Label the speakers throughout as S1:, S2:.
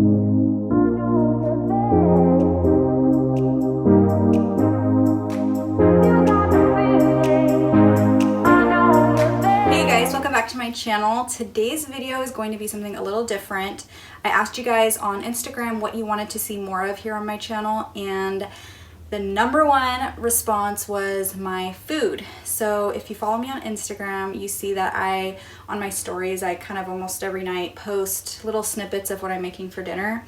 S1: To my channel. Today's video is going to be something a little different. I asked you guys on Instagram what you wanted to see more of here on my channel, and the #1 response was my food. So if you follow me on Instagram, you see that on my stories, I kind of almost every night post little snippets of what I'm making for dinner.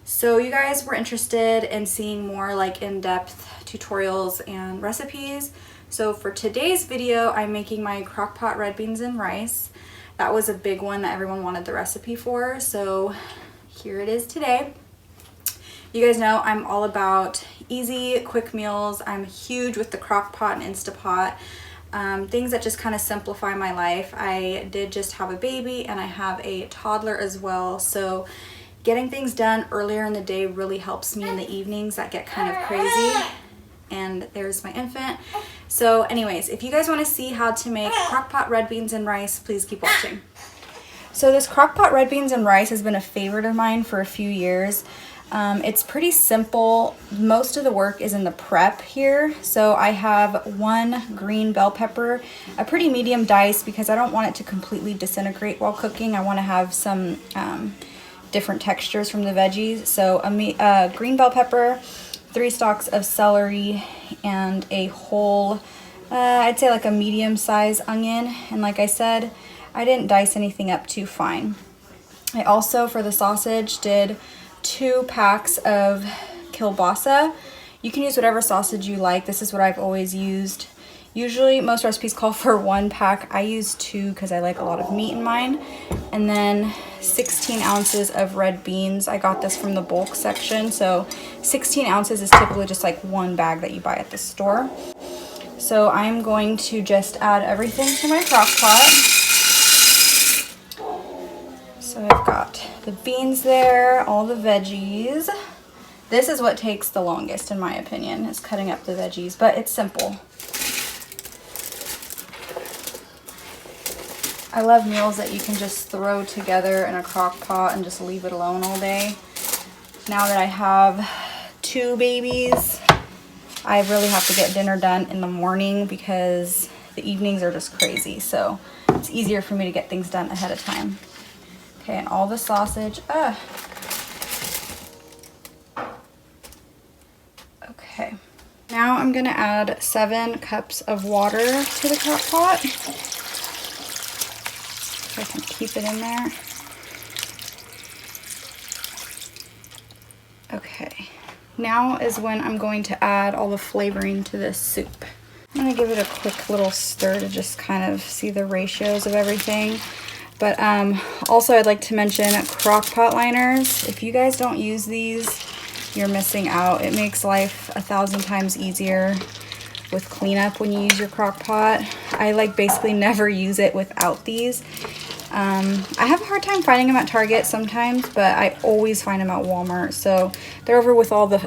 S1: So you guys were interested in seeing more like in-depth tutorials and recipes. So for today's video, I'm making my crock-pot red beans and rice. That was a big one that everyone wanted the recipe for, so here it is today. You guys know I'm all about easy, quick meals. I'm huge with the crock-pot and Instapot, things that just kind of simplify my life. I did just have a baby and I have a toddler as well, so getting things done earlier in the day really helps me in the evenings that get kind of crazy. And there's my infant. So anyways, if you guys want to see how to make crock-pot red beans and rice, please keep watching. So this crock-pot red beans and rice has been a favorite of mine for a few years. It's pretty simple. Most of the work is in the prep here. So I have 1 green bell pepper, a pretty medium dice because I don't want it to completely disintegrate while cooking. I want to have some different textures from the veggies. So a green bell pepper, 3 stalks of celery, and a whole, I'd say like a medium-sized onion. And like I said, I didn't dice anything up too fine. I also, for the sausage, did 2 packs of Keilbasa. You can use whatever sausage you like. This is what I've always used. Usually, most recipes call for 1 pack. I use 2 because I like a lot of meat in mine. And then 16 ounces of red beans. I got this from the bulk section. So 16 ounces is typically just like 1 bag that you buy at the store. So I'm going to just add everything to my crock pot. So I've got the beans there, all the veggies. This is what takes the longest in my opinion, is cutting up the veggies, but it's simple. I love meals that you can just throw together in a crock pot and just leave it alone all day. Now that I have 2 babies, I really have to get dinner done in the morning because the evenings are just crazy. So it's easier for me to get things done ahead of time. Okay, and all the sausage. Okay. Now I'm gonna add 7 cups of water to the crock pot. I can keep it in there. Okay, now is when I'm going to add all the flavoring to this soup. I'm gonna give it a quick little stir to just kind of see the ratios of everything. But also I'd like to mention crock pot liners. If you guys don't use these, you're missing out. It makes life 1,000 times easier with cleanup when you use your crock pot. I like basically never use it without these. I have a hard time finding them at Target sometimes, but I always find them at Walmart. So they're over with all the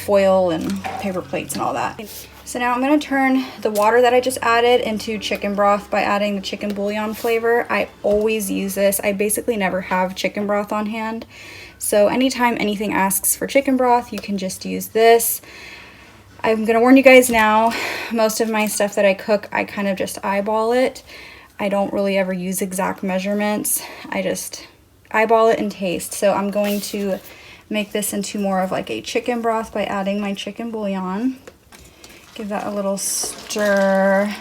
S1: foil and paper plates and all that. So now I'm going to turn the water that I just added into chicken broth by adding the chicken bouillon flavor. I always use this. I basically never have chicken broth on hand. So anytime anything asks for chicken broth, you can just use this. I'm going to warn you guys now, most of my stuff that I cook, I kind of just eyeball it. I don't really ever use exact measurements. I just eyeball it and taste. So I'm going to make this into more of like a chicken broth by adding my chicken bouillon. Give that a little stir.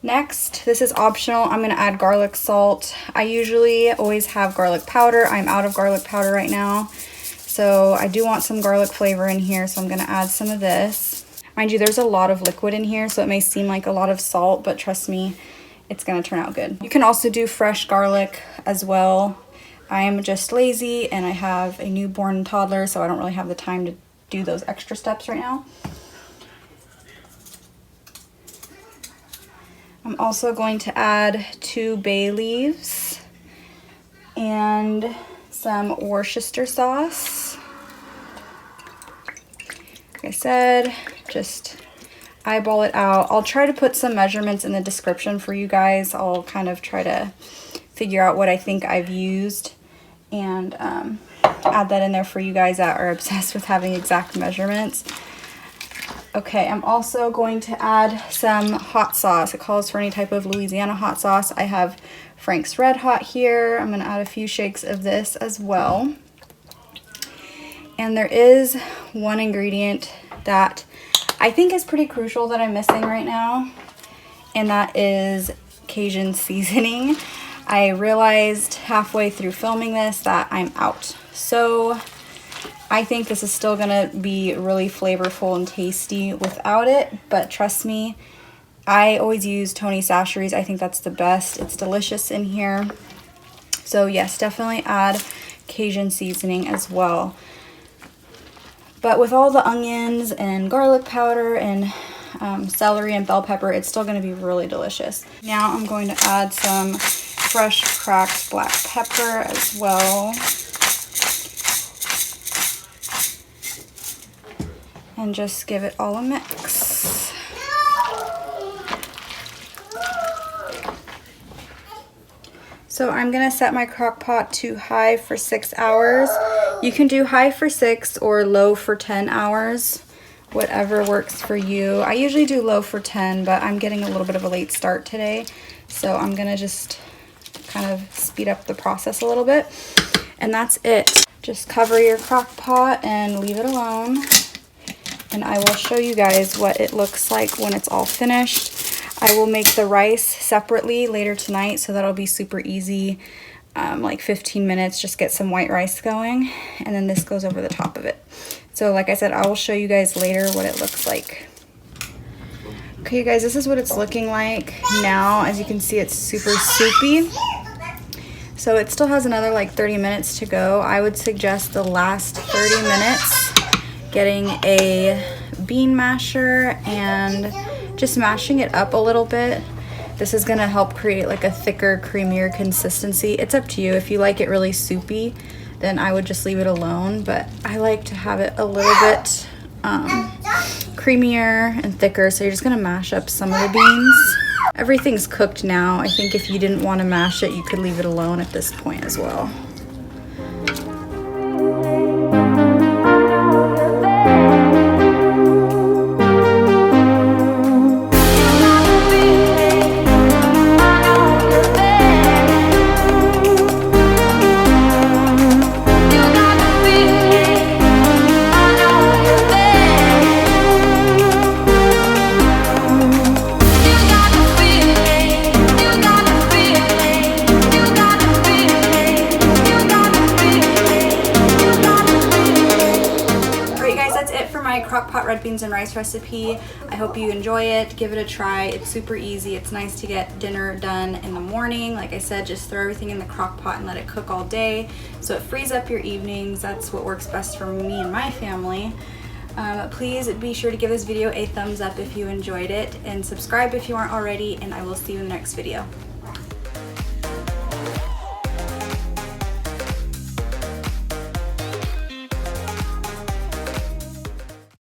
S1: Next, this is optional, I'm going to add garlic salt. I usually always have garlic powder. I'm out of garlic powder right now. So I do want some garlic flavor in here, so I'm going to add some of this. Mind you, there's a lot of liquid in here, so it may seem like a lot of salt, but trust me, it's going to turn out good. You can also do fresh garlic as well. I'm just lazy and I have a newborn toddler, so I don't really have the time to do those extra steps right now. I'm also going to add 2 bay leaves and some Worcester sauce. Like I said, just eyeball it out. I'll try to put some measurements in the description for you guys. I'll kind of try to figure out what I think I've used and add that in there for you guys that are obsessed with having exact measurements. Okay, I'm also going to add some hot sauce. It calls for any type of Louisiana hot sauce. I have Frank's Red Hot here. I'm going to add a few shakes of this as well. And there is one ingredient that I think is pretty crucial that I'm missing right now, and that is Cajun seasoning. I realized halfway through filming this that I'm out. So I think this is still gonna be really flavorful and tasty without it, but trust me, I always use Tony Chachere's. I think that's the best. It's delicious in here. So yes, definitely add Cajun seasoning as well. But with all the onions and garlic powder and celery and bell pepper, it's still going to be really delicious. Now I'm going to add some fresh cracked black pepper as well. And just give it all a mix. So I'm going to set my crock pot to high for 6 hours. You can do high for 6 or low for 10 hours, whatever works for you. I usually do low for 10, but I'm getting a little bit of a late start today, so I'm gonna just kind of speed up the process a little bit. And that's it. Just cover your crock pot and leave it alone. And I will show you guys what it looks like when it's all finished. I will make the rice separately later tonight, so that'll be super easy. Like 15 minutes, just get some white rice going, and then this goes over the top of it. So like I said, I will show you guys later what it looks like. Okay, you guys, this is what it's looking like now. As you can see, it's super soupy. So it still has another like 30 minutes to go. I would suggest the last 30 minutes getting a bean masher and just mashing it up a little bit. This is gonna help create like a thicker, creamier consistency. It's up to you. If you like it really soupy, then I would just leave it alone, but I like to have it a little bit creamier and thicker, so you're just gonna mash up some of the beans. Everything's cooked now. I think if you didn't want to mash it, you could leave it alone at this point as well. Crock-pot red beans and rice recipe. I hope you enjoy it. Give it a try. It's super easy. It's nice to get dinner done in the morning. Like I said, just throw everything in the crock pot and let it cook all day, so it frees up your evenings. That's what works best for me and my family. Please be sure to give this video a thumbs up if you enjoyed it, and subscribe if you aren't already, and I will see you in the next video.